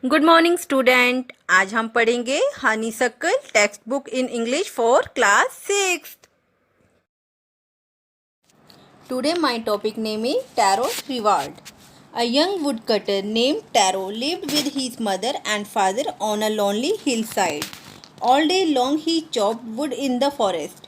Good morning student. आज हम पढ़ेंगे honeysuckle text book in English for class 6। Today my topic name is Taro's reward. A young woodcutter named Taro lived with his mother and father on a lonely hillside. All day long he chopped wood in the forest.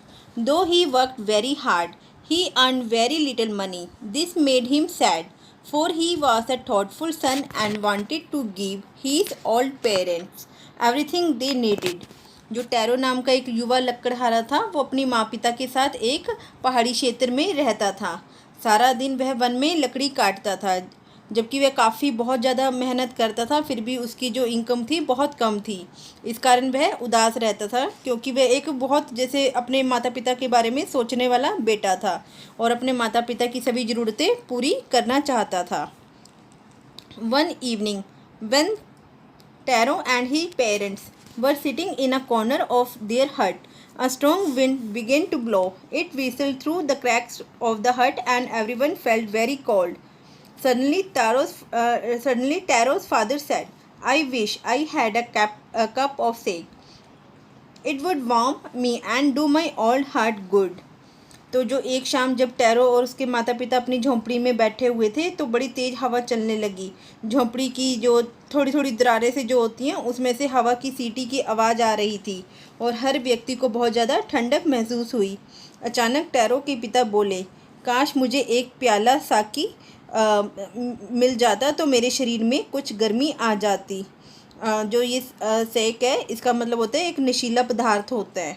Though he worked very hard, he earned very little money. This made him sad, for he was a thoughtful son and wanted to give his old parents everything they needed. जो tarot नाम का एक युवा लकड़हारा था, वो अपनी माँ पिता के साथ एक पहाड़ी क्षेत्र में रहता था। सारा दिन वह वन में लकड़ी काटता था, जबकि वह काफ़ी बहुत ज़्यादा मेहनत करता था, फिर भी उसकी जो इनकम थी बहुत कम थी। इस कारण वह उदास रहता था, क्योंकि वह एक बहुत जैसे अपने माता पिता के बारे में सोचने वाला बेटा था और अपने माता पिता की सभी ज़रूरतें पूरी करना चाहता था। One evening when Taro and his parents were sitting in a corner of their hut, a strong wind began to blow. It whistled through the cracks of the hut and everyone felt very cold. Suddenly Taro's father said, "I wish I had a cup of shake. It would warm me and do my old heart good." तो जो एक शाम जब tarot और उसके माता पिता अपनी झोंपड़ी में बैठे हुए थे, तो बड़ी तेज़ हवा चलने लगी। झोंपड़ी की जो थोड़ी थोड़ी दरारें से जो होती हैं, उसमें से हवा की सीटी की आवाज़ आ रही थी और हर व्यक्ति को बहुत ज़्यादा ठंडक महसूस हुई। अचानक टैरो के पिता बोले, काश मुझे एक प्याला साकी मिल जाता तो मेरे शरीर में कुछ गर्मी आ जाती। जो ये सेक है, इसका मतलब होता है एक नशीला पदार्थ होता है,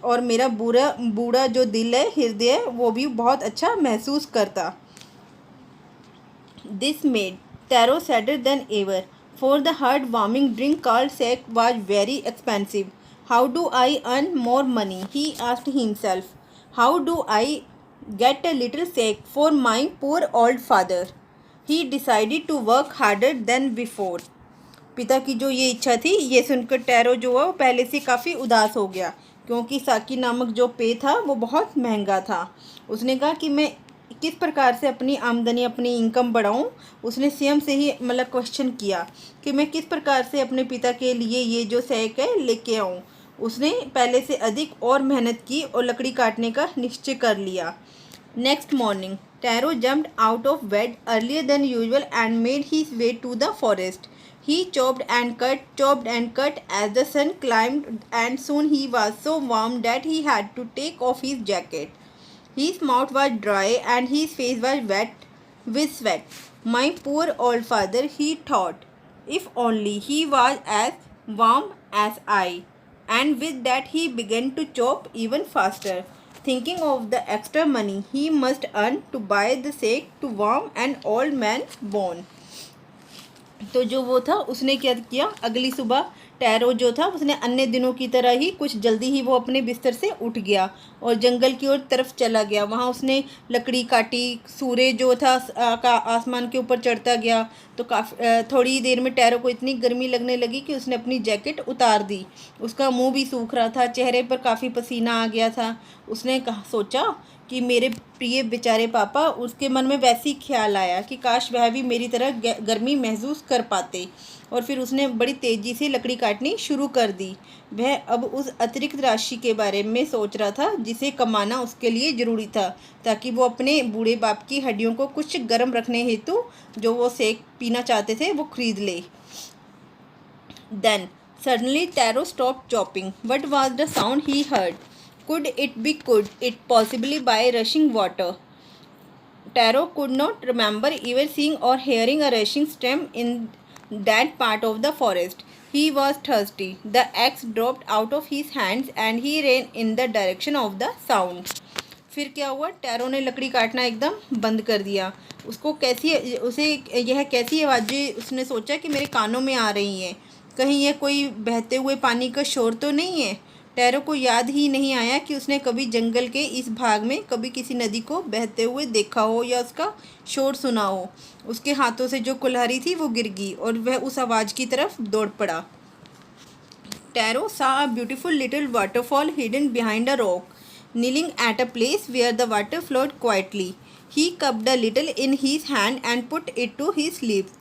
और मेरा बूढ़ा जो दिल है, हृदय है, वो भी बहुत अच्छा महसूस करता। This made Taro sadder than ever, for the heart warming drink called sake was very expensive. How do I earn more money, he asked himself. How do I get a little sake for my poor old father. He decided to work harder than before. पिता की जो ये इच्छा थी, ये सुनकर tarot जो है वो पहले से काफ़ी उदास हो गया, क्योंकि साकी नामक जो पेय था वो बहुत महंगा था। उसने कहा कि मैं किस प्रकार से अपनी आमदनी, अपनी इनकम बढ़ाऊं। उसने स्वयं से ही मतलब क्वेश्चन किया कि मैं किस प्रकार से अपने पिता के लिए ये जो सेक है लेके आऊं। उसने पहले से अधिक और मेहनत की और लकड़ी काटने का निश्चय कर लिया। Next morning Taro jumped out of bed earlier than usual and made his way to the forest. He chopped and cut as the sun climbed, and soon he was so warm that he had to take off his jacket. His mouth was dry and his face was wet with sweat. My poor old father, he thought, if only he was as warm as I. And with that he began to chop even faster, thinking of the extra money he must earn to buy the sake to warm an old man's bone. तो जो वो था, उसने क्या किया, अगली सुबह tarot जो था उसने अन्य दिनों की तरह ही कुछ जल्दी ही वो अपने बिस्तर से उठ गया और जंगल की ओर तरफ चला गया। वहाँ उसने लकड़ी काटी। सूर्य जो था आसमान के ऊपर चढ़ता गया, तो काफ़ी थोड़ी देर में टैरो को इतनी गर्मी लगने लगी कि उसने अपनी जैकेट उतार दी। उसका मुंह भी सूख रहा था, चेहरे पर काफ़ी पसीना आ गया था। उसने सोचा कि मेरे प्रिय बेचारे पापा, उसके मन में वैसे ही ख्याल आया कि काश वह भी मेरी तरह गर्मी महसूस कर पाते, और फिर उसने बड़ी तेज़ी से लकड़ी काटनी शुरू कर दी। वह अब उस अतिरिक्त राशि के बारे में सोच रहा था जिसे कमाना उसके लिए ज़रूरी था, ताकि वो अपने बूढ़े बाप की हड्डियों को कुछ गर्म रखने हेतु जो वो सेक पीना चाहते थे वो खरीद ले। Then suddenly Taro stopped chopping. What was the sound he heard? Could it possibly by rushing water? Taro could not remember ever seeing or hearing a rushing stream in that part of the forest. He was thirsty. The axe dropped out of his hands and he ran in the direction of the sound. फिर क्या हुआ, tarot ने लकड़ी काटना एकदम बंद कर दिया। उसे यह कैसी आवाज़ें, उसने सोचा कि मेरे कानों में आ रही हैं, कहीं यह कोई बहते हुए पानी का शोर तो नहीं है। टैरो को याद ही नहीं आया कि उसने कभी जंगल के इस भाग में कभी किसी नदी को बहते हुए देखा हो या उसका शोर सुना हो। उसके हाथों से जो कुल्हाड़ी थी वो गिर गई और वह उस आवाज़ की तरफ दौड़ पड़ा। Tarot saw a beautiful little waterfall hidden behind a rock, kneeling at a place where the water flowed quietly. He cupped a little in his hand and put it to his lips.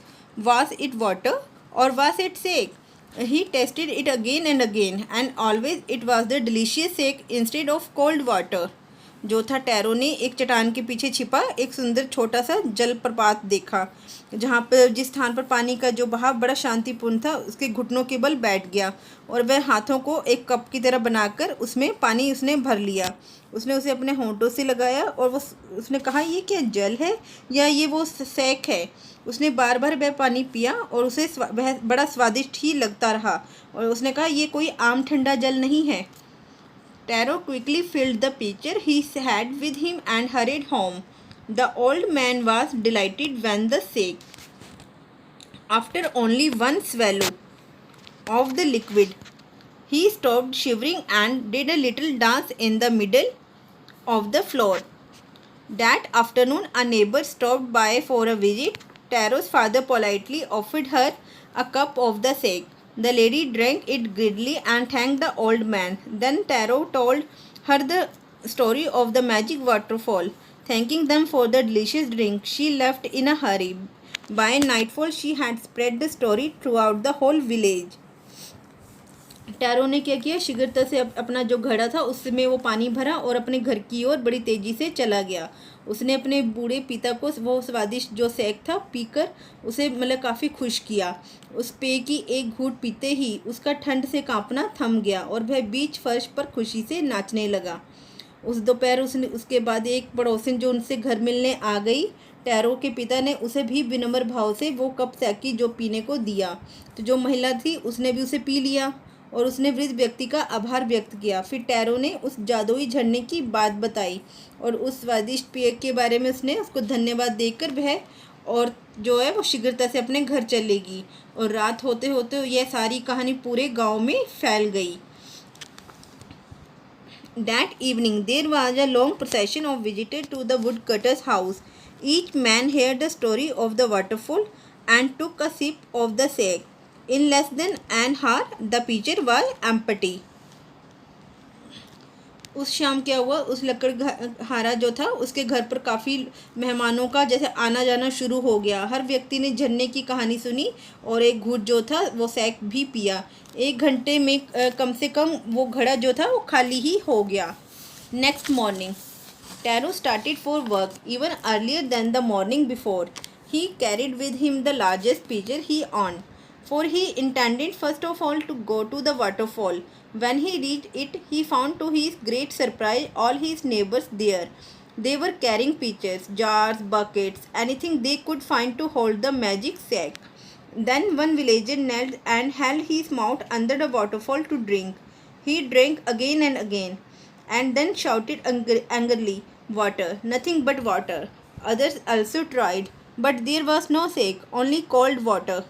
Was it water, or was it sake? He tasted it again and again, and always it was the delicious sake instead of cold water. जो था, tarot ने एक चट्टान के पीछे छिपा एक सुंदर छोटा सा जलप्रपात देखा, जहाँ पर जिस स्थान पर पानी का जो बहाव बड़ा शांतिपूर्ण था, उसके घुटनों के बल बैठ गया और वह हाथों को एक कप की तरह बनाकर उसमें पानी उसने भर लिया। उसने उसे अपने होंठों से लगाया और उसने कहा, ये क्या जल है या ये वो सैक है? उसने बार बार वह पानी पिया और उसे वह बड़ा स्वादिष्ट ही लगता रहा और उसने कहा, ये कोई आम ठंडा जल नहीं है। Taro quickly filled the pitcher he had with him and hurried home. The old man was delighted when the sake, after only one swallow of the liquid, he stopped shivering and did a little dance in the middle of the floor. That afternoon, a neighbor stopped by for a visit. Taro's father politely offered her a cup of the sake. The lady drank it greedily and thanked the old man. Then Taro told her the story of the magic waterfall. Thanking them for the delicious drink, she left in a hurry. By nightfall, she had spread the story throughout the whole village. Tarot ने क्या किया, शीघ्रता से अपना जो घड़ा था उसमें वो पानी भरा और अपने घर की ओर बड़ी तेजी से चला गया। उसने अपने बूढ़े पिता को वो स्वादिष्ट जो सेक था पीकर उसे मतलब काफ़ी खुश किया। उस पेय की एक घूंट पीते ही उसका ठंड से कांपना थम गया और वह बीच फर्श पर खुशी से नाचने लगा। उस दोपहर उसके बाद एक पड़ोसिन जो उनसे घर मिलने आ गई, टैरो के पिता ने उसे भी विनम्र भाव से वो कप सैकी जो पीने को दिया। तो जो महिला थी उसने भी उसे पी लिया और उसने वृद्ध व्यक्ति का आभार व्यक्त किया। फिर टैरो ने उस जादुई झरने की बात बताई और उस स्वादिष्ट पेय के बारे में उसने उसको धन्यवाद देकर वह और जो है वो शीघ्रता से अपने घर चलेगी। और रात होते होते यह सारी कहानी पूरे गांव में फैल गई। That evening there was a long procession of visitors to the woodcutter's house. Each man heard the story of the waterfall and took a sip of the sake. In less than an hour, the pitcher was empty. उस शाम क्या हुआ, उस लकड़हारा जो था उसके घर पर काफ़ी मेहमानों का जैसे आना जाना शुरू हो गया। हर व्यक्ति ने झरने की कहानी सुनी और एक घूंट जो था वो सैक भी पिया। एक घंटे में कम से कम वो घड़ा जो था वो खाली ही हो गया। Next morning Taro started for work even earlier than the morning before. He carried with him the largest pitcher he owned, for he intended first of all to go to the waterfall. When he reached it, he found to his great surprise all his neighbors there. They were carrying pitchers, jars, buckets, anything they could find to hold the magic sack. Then one villager knelt and held his mouth under the waterfall to drink. He drank again and again, and then shouted angrily, "Water, nothing but water." Others also tried, but there was no sack, only cold water.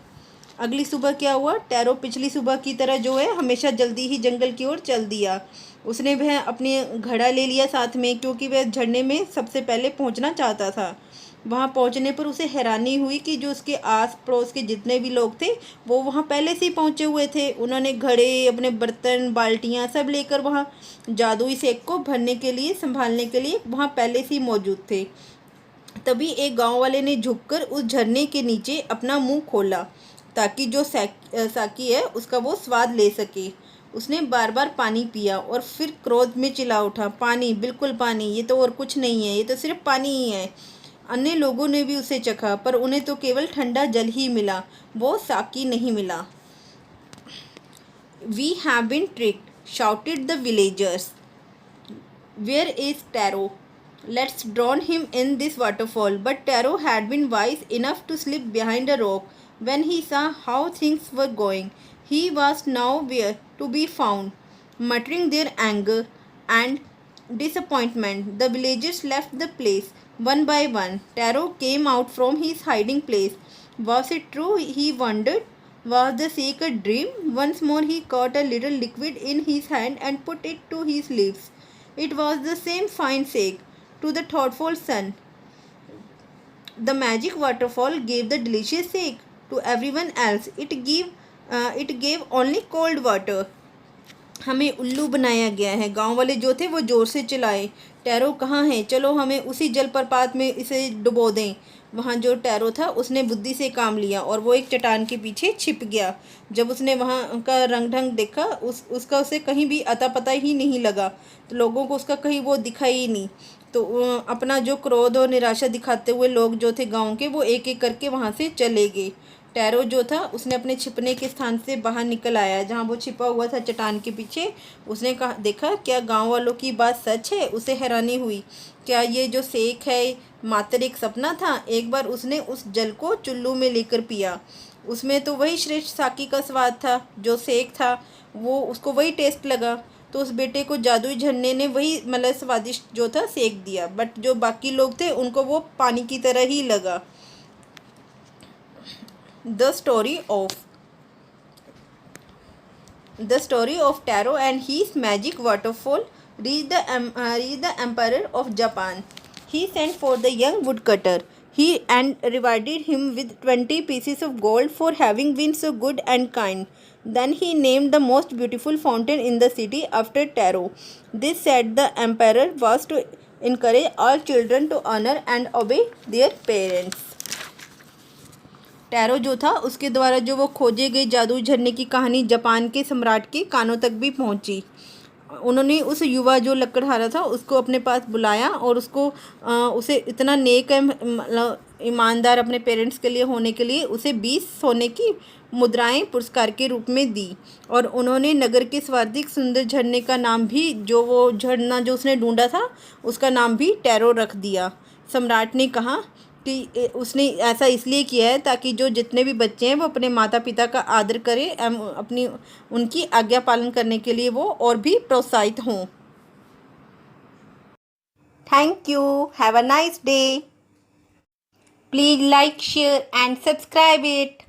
अगली सुबह क्या हुआ, tarot पिछली सुबह की तरह जो है हमेशा जल्दी ही जंगल की ओर चल दिया। उसने वह अपने घड़ा ले लिया साथ में, क्योंकि वह झरने में सबसे पहले पहुंचना चाहता था। वहां पहुंचने पर उसे हैरानी हुई कि जो उसके आस पड़ोस के जितने भी लोग थे वो वहां पहले से ही पहुंचे हुए थे। उन्होंने घड़े, अपने बर्तन, बाल्टियां सब लेकर वहां जादुई सेक को भरने के लिए, संभालने के लिए वहां पहले से ही मौजूद थे। तभी एक गांव वाले ने झुककर उस झरने के नीचे अपना मुंह खोला ताकि जो साकी है उसका वो स्वाद ले सके। उसने बार बार पानी पिया और फिर क्रोध में चिल्ला उठा, पानी, बिल्कुल पानी, ये तो और कुछ नहीं है, ये तो सिर्फ पानी ही है। अन्य लोगों ने भी उसे चखा, पर उन्हें तो केवल ठंडा जल ही मिला, वो साकी नहीं मिला। We have been tricked, shouted the villagers. Where is Taro? Let's drown him in this waterfall. But Taro had been wise enough to slip behind a rock when he saw how things were going. He was nowhere to be found. Muttering their anger and disappointment, the villagers left the place one by one. Taro came out from his hiding place. Was it true? He wondered. Was the snake a dream? Once more he caught a little liquid in his hand and put it to his lips. It was the same fine snake. To the thoughtful son, the magic waterfall gave the delicious snake. To everyone else, it gave only cold water. हमें उल्लू बनाया गया है। गांव वाले जो थे वो जोर से चिल्लाए, टैरो कहाँ है? चलो हमें उसी जलप्रपात में इसे डुबो दें। वहाँ जो टैरो था उसने बुद्धि से काम लिया और वो एक चट्टान के पीछे छिप गया। जब उसने वहाँ का रंग ढंग देखा उसका उसे कहीं भी अता पता ही नहीं लगा, तो लोगों को उसका कहीं वो दिखा ही नहीं। तो अपना जो क्रोध और निराशा दिखाते हुए लोग जो थे गांव के, वो एक एक करके वहाँ से चले गए। टैरो जो था उसने अपने छिपने के स्थान से बाहर निकल आया, जहाँ वो छिपा हुआ था चट्टान के पीछे। उसने कहा, देखा क्या गांव वालों की बात सच है? उसे हैरानी हुई। क्या ये जो सेक है मात्र एक सपना था? एक बार उसने उस जल को चुल्लू में लेकर पिया, उसमें तो वही श्रेष्ठ साकी का स्वाद था। जो सेक था वो उसको वही टेस्ट लगा। तो उस बेटे को जादुई झरने ने वही मतलब स्वादिष्ट जो था सेक दिया, बट जो बाकी लोग थे उनको वो पानी की तरह ही लगा। The story of The story of Taro and his magic waterfall reached the emperor of Japan. He sent for the young woodcutter. He and rewarded him with 20 pieces of gold for having been so good and kind. Then he named the most beautiful fountain in the city after Taro. This said the emperor was to encourage all children to honor and obey their parents. Tarot जो था उसके द्वारा जो वो खोजे गए जादुई झरने की कहानी जापान के सम्राट के कानों तक भी पहुंची। उन्होंने उस युवा जो लकड़हारा था उसको अपने पास बुलाया और उसको उसे इतना नेक मतलब ईमानदार अपने पेरेंट्स के लिए होने के लिए उसे 20 सोने की मुद्राएं पुरस्कार के रूप में दी। और उन्होंने नगर के सर्वाधिक सुंदर झरने का नाम भी, जो वो झरना जो उसने ढूंढा था उसका नाम भी टैरो रख दिया। सम्राट ने कहा कि उसने ऐसा इसलिए किया है ताकि जो जितने भी बच्चे हैं वो अपने माता पिता का आदर करें एवं अपनी उनकी आज्ञा पालन करने के लिए वो और भी प्रोत्साहित हों। Thank you. Have a nice day. Please like, share and subscribe it.